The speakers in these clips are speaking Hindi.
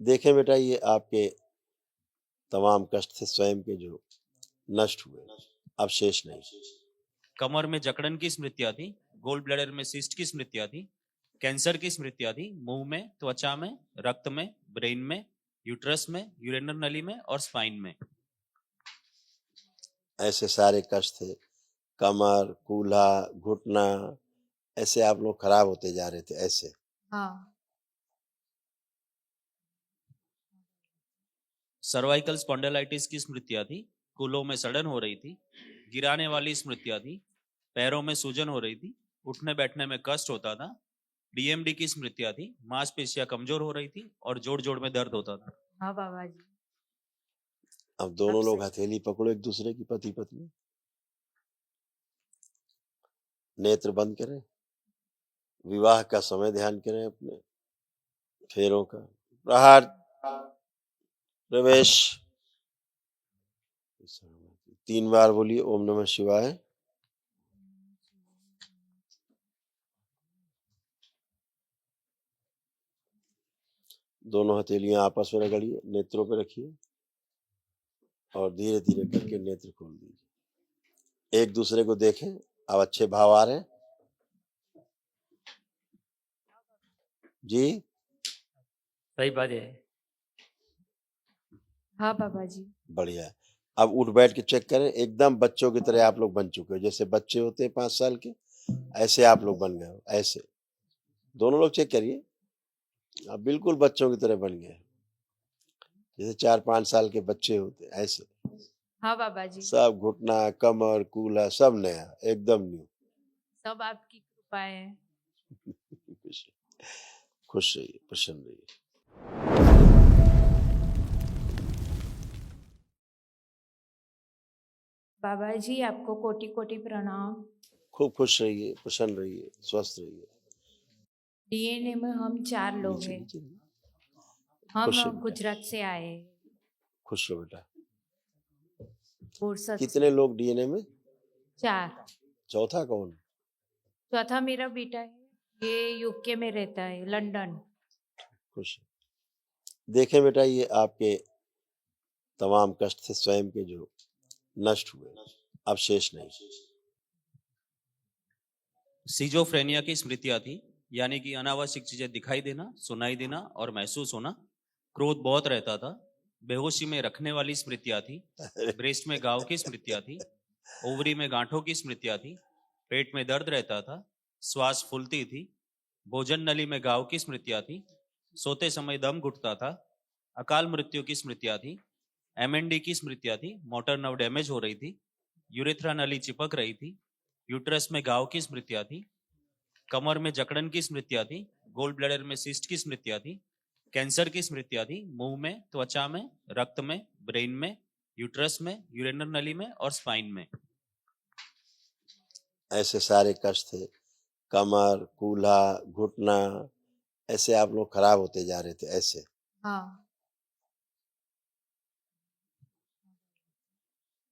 देखें बेटा, ये आपके तमाम कष्ट थे स्वयं के जो नष्ट हुए, अब शेष नहीं। कमर में जकड़न की स्मृतियां थी, गोल्ड ब्लैडर में सिस्ट की स्मृतियां थी, कैंसर की स्मृतियां थी, मुंह में, त्वचा में, रक्त में, ब्रेन में, यूट्रस में, यूरेनल नली में और स्पाइन में। ऐसे सारे कष्ट थे, कमर, कूल्हा, घुटना, ऐसे आप लोग खराब होते जा रहे थे ऐसे। हाँ। सर्वाइकल स्पॉन्डिलाइटिस की स्मृतियां थी, कूल्हों में सड़न हो रही थी, गिराने वाली स्मृतियां थी, पैरों में सूजन हो रही थी, उठने बैठने में कष्ट होता था, डीएमडी की स्मृतियां थी, मांसपेशियां कमजोर हो रही थी और जोड़ जोड़ में दर्द होता था। हाँ बाबा जी। अब दोनों अब लोग सही। हथेली पकड़ो एक दूसरे की, पति पत्नी, नेत्र बंद करें, विवाह का समय ध्यान करें, अपने फेरों का, प्रहार, प्रवेश, 3 बार बोलिए ओम नमः शिवाय। दोनों हथेलियां आपस में रगड़िए, नेत्रों पे रखिए और धीरे धीरे करके नेत्र खोल दीजिए। एक दूसरे को देखें, अब अच्छे भाव आ रहे हैं जी। सही बात है। हाँ बाबा जी। बढ़िया है। अब उठ बैठ के चेक करें, एकदम बच्चों की तरह आप लोग बन चुके हो, जैसे बच्चे होते हैं 5 साल के, ऐसे आप लोग बन गए हो। ऐसे दोनों लोग चेक करिए, आप बिल्कुल बच्चों की तरह बन गए, जैसे 4-5 साल के बच्चे होते ऐसे। हाँ बाबा जी। सब घुटना, कमर, कूल्हा सब नया, एकदम न्यू। सब आपकी कृपा है। खुश रहिए, प्रसन्न रहिए। बाबा जी आपको कोटि कोटि प्रणाम। खूब खुश रहिए, प्रसन्न रहिए, स्वस्थ रहिए। डीएनए में हम 4 लोग नीचे हैं। नीचे हम खुश रहिए, गुजरात से आए हैं। खुश रहो बेटा। बोरसद कितने से। लोग डीएनए में? 4। चौथा कौन? चौथा मेरा बेटा है, ये यूके में रहता है, लंदन। खुश। देखें बेटा, ये आपके तमाम कष्ट थे स्वयं के जो नष्ट हुए, अब शेष नहीं। सीजोफ्रेनिया की स्मृतियां थी, यानी कि अनावश्यक चीजें दिखाई देना, सुनाई देना और महसूस होना। क्रोध बहुत रहता था, बेहोशी में रखने वाली स्मृतियां थी, ब्रेस्ट में घाव की स्मृतियां थी, ओवरी में गांठों की स्मृतियां थी, पेट में दर्द रहता था, श्वास फूलती थी, भोजन नली में घाव की स्मृतियां थी, सोते समय दम घुटता था, अकाल मृत्यु की स्मृतियां थी, एमएनडी की स्मृतियां थी, मोटर नर्व डैमेज हो रही थी, यूरेथ्रा नली चिपक रही थी, यूट्रस में घाव की स्मृतियां थी, कमर में जकड़न की स्मृतियां थी, गोल्ड ब्लैडर में सिस्ट की स्मृतियां थी, कैंसर की स्मृतियां थी, मुंह में, त्वचा में, रक्त में, ब्रेन में, यूट्रस में, यूरेनल नली में और स्पाइन में। ऐसे सारे कष्ट थे, कमर, कूल्हा, घुटना, ऐसे आप लोग खराब होते जा रहे थे ऐसे। हाँ।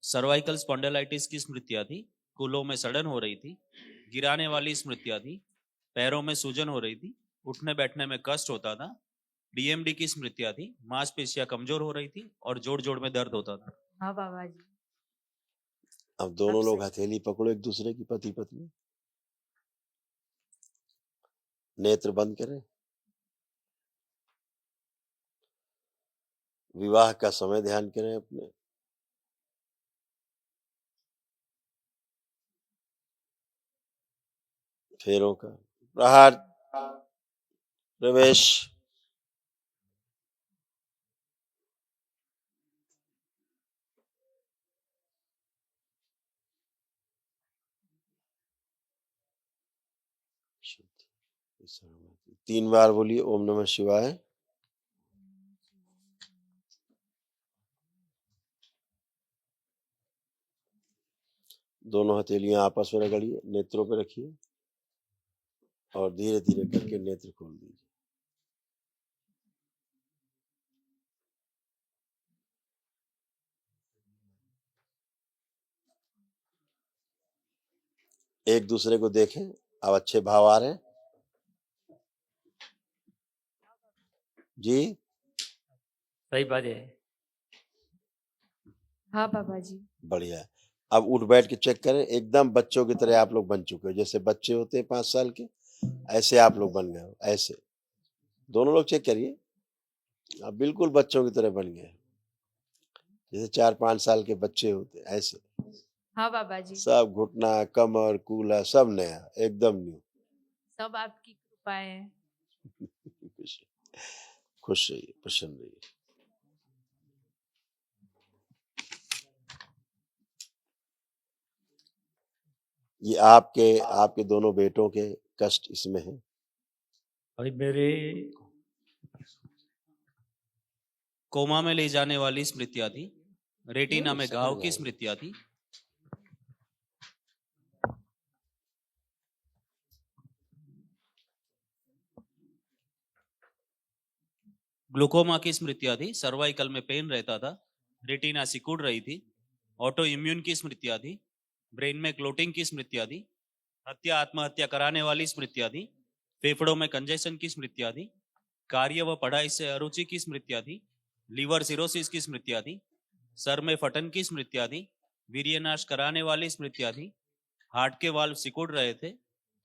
सर्वाइकल स्पॉन्डिलाइटिस की स्मृतियां थी, कूल्हों में सड़न हो रही थी, गिराने वाली स्मृतियां थी, पैरों में सूजन हो रही थी, उठने बैठने में कष्ट होता था, डीएमडी की स्मृतियां थी, मांसपेशियां कमजोर हो रही थी और जोड़ जोड़ में दर्द होता था। हाँ बाबा जी। अब दोनों अब लोग सही। हथेली पकड़ो एक दूसरे की, पति पत्नी, नेत्र बंद करें, विवाह का समय ध्यान करें, अपने फेरों का, प्रहार, प्रवेश, शांति। 3 बार बोलिए ओम नमः शिवाय। दोनों हथेलियां आपस में रगड़िए, नेत्रों पे रखिए और धीरे धीरे करके नेत्र खोल दीजिए। एक दूसरे को देखें, अब अच्छे भाव आ रहे हैं जी। सही बात है। हाँ बाबा जी। बढ़िया है। अब उठ बैठ के चेक करें, एकदम बच्चों की तरह आप लोग बन चुके हो। जैसे बच्चे होते हैं 5 साल के, ऐसे आप लोग बन गए हो, ऐसे। दोनों लोग चेक करिए, आप बिल्कुल बच्चों की तरह बन गए। जैसे 4-5 साल के बच्चे होते हैं, ऐसे। हाँ बाबा जी। सब घुटना, कमर, कूल्हा सब नया, एकदम न्यू। सब आपकी कृपा है। खुश खुश रहिए, प्रसन्न रहिए। ये आपके आपके दोनों बेटों के कष्ट इसमें है। अभी मेरे कोमा में ले जाने वाली स्मृतियां थी, रेटिना में समझ घाव में की आएगा। स्मृतियां थी, ग्लूकोमा की स्मृतियां थी, सर्वाइकल में पेन रहता था, रेटिना सिकुड़ रही थी, ऑटो इम्यून की स्मृतियां थी, ब्रेन में क्लोटिंग की स्मृतियां थी, हत्या आत्महत्या कराने वाली स्मृतियां थी, फेफड़ों में कंजेशन की स्मृतियां थी, कार्य व पढ़ाई से अरुचि की स्मृतियां थी, लीवर सिरोसिस की स्मृतियां थी, सर में फटन की स्मृतियां थी, वीर्यनाश कराने वाली स्मृतियां थी, हार्ट के वाल्व सिकुड़ रहे थे,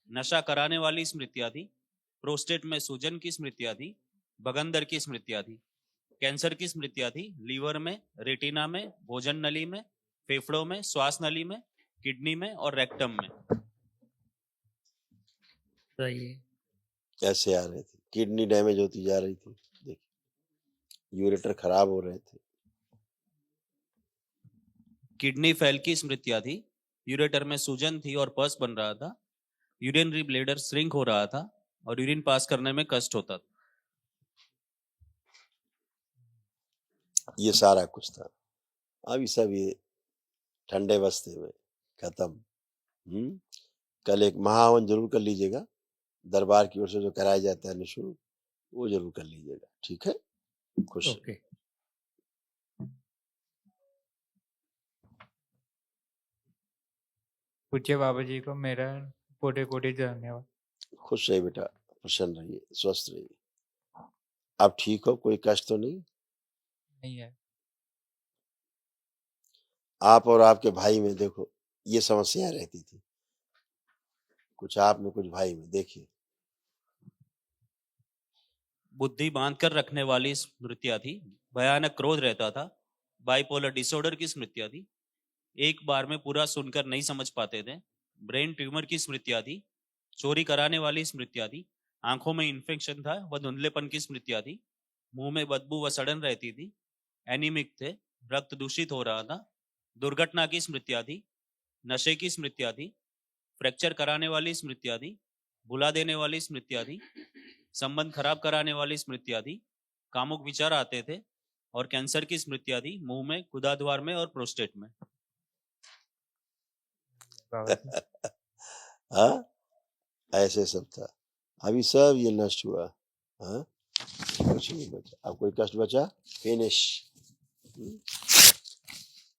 नशा कराने वाली स्मृतियां थी, प्रोस्टेट में सूजन की स्मृतियां थी, बगंदर की स्मृतियां थी, कैंसर की स्मृतियां थी, लीवर में, रेटिना में, भोजन नली में, फेफड़ों में, श्वास नली में, किडनी में और रेक्टम में। सही है। ऐसे आ रहे थे, किडनी डैमेज होती जा रही थी, देखिए यूरेटर खराब हो रहे थे। किडनी फेल की स्मृतियां थी, यूरेटर में सूजन थी और पस बन रहा था, यूरिनरी ब्लेडर श्रिंक हो रहा था और यूरिन पास करने में कष्ट होता था। ये सारा कुछ था। अभी सब ये ठंडे बस्ते में खत्म। कल एक महाहवन जरूर कर लीजिएगा, दरबार की ओर से जो कराया जाता है निःशुल्क, वो जरूर कर लीजिएगा, ठीक है। खुश रहिए। ओके। पूज्य बाबा जी को मेरा कोटि कोटि धन्यवाद। खुश रहिए बेटा, प्रसन्न रहिए, स्वस्थ रहिए। आप ठीक हो, कोई कष्ट तो नहीं? नहीं है। आप और आपके भाई में देखो ये समस्याएं रहती थी, कुछ आप में कुछ भाई में, देखिए। बुद्धि बांध कर रखने वाली स्मृतियां थी, भयानक क्रोध रहता था, बाइपोलर डिसऑर्डर की स्मृतियां थी, एक बार में पूरा सुनकर नहीं समझ पाते थे, ब्रेन ट्यूमर की स्मृतियां थी, चोरी कराने वाली स्मृतियां थी, आंखों में इन्फेक्शन था व धुंधलेपन की स्मृतियां थी, मुंह में बदबू व सड़न रहती थी, एनीमिक थे, रक्त दूषित हो रहा था, दुर्घटना की स्मृतियां थी, नशे की स्मृतियां थी, फ्रैक्चर कराने वाली स्मृतियां थी, भुला देने वाली स्मृतियां थी, संबंध खराब कराने वाली स्मृतियां थी, कामुक विचार आते थे और कैंसर की स्मृतियां थी, मुंह में, गुदाद्वार में और प्रोस्टेट में। बाबा जी हाँ, ऐसे सब था। अभी सब ये नष्ट हुआ। हाँ, कुछ नहीं बचा। अब कोई कष्ट बचा? फिनिश।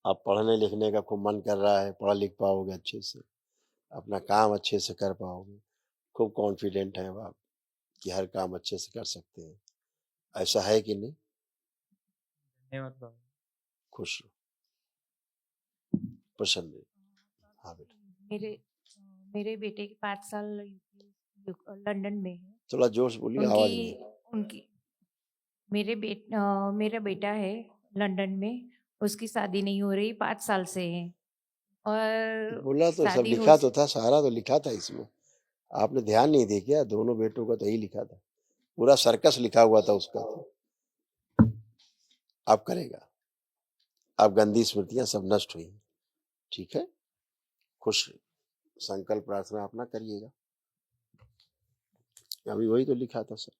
अब पढ़ने लिखने का खूब मन कर रहा है, पढ़ लिख पाओगे अच्छे से, अपना काम अच्छे से कर पाओगे, खूब कॉन्फिडेंट है आप कि हर काम अच्छे से कर सकते हैं। ऐसा है कि नहीं? धन्यवाद बाबा। खुश रहो, प्रसन्न रहो। हाँ बेटा, मेरे मेरे बेटे के 5 साल लंदन में है। थोड़ा जोर से बोलिए, आवाज नहीं। उनकी मेरा बेटा है लंदन में, उसकी शादी नहीं हो रही 5 साल से है और बोला तो सब शादी हो लिखा तो था, सारा तो लिखा था इसमें, आपने ध्यान नहीं दिया क्या? दोनों बेटों का तो यही लिखा था, पूरा सर्कस लिखा हुआ था उसका तो। अब करेगा, अब गंदी स्मृतियां सब नष्ट हुई, ठीक है। खुश रहिए, संकल्प प्रार्थना अपना करिएगा। अभी वही तो लिखा था सर।